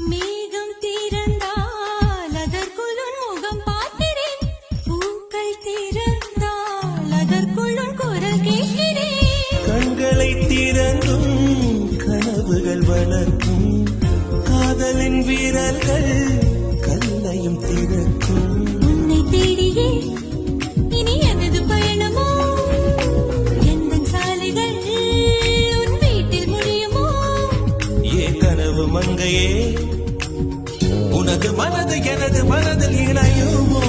மேகம் திறந்தால் அதற்குள் உன் முகம் பார்க்கிறேன். பூக்கள் திறந்தால் அதற்குள் உன் குரல் கேட்கிறேன். கண்களை திறந்தும் கனவுகள் வளர்க்கும் காதலின் வீரர்கள் கல்லையும் திறக்கும். உன்னை தேடியே இனி எனது பயணமோ, எந்த சாலைகள் உன் வீட்டில் முடியுமோ? கனவு மங்கையே, உனது மனது எனது மனதில் இணையுமோ?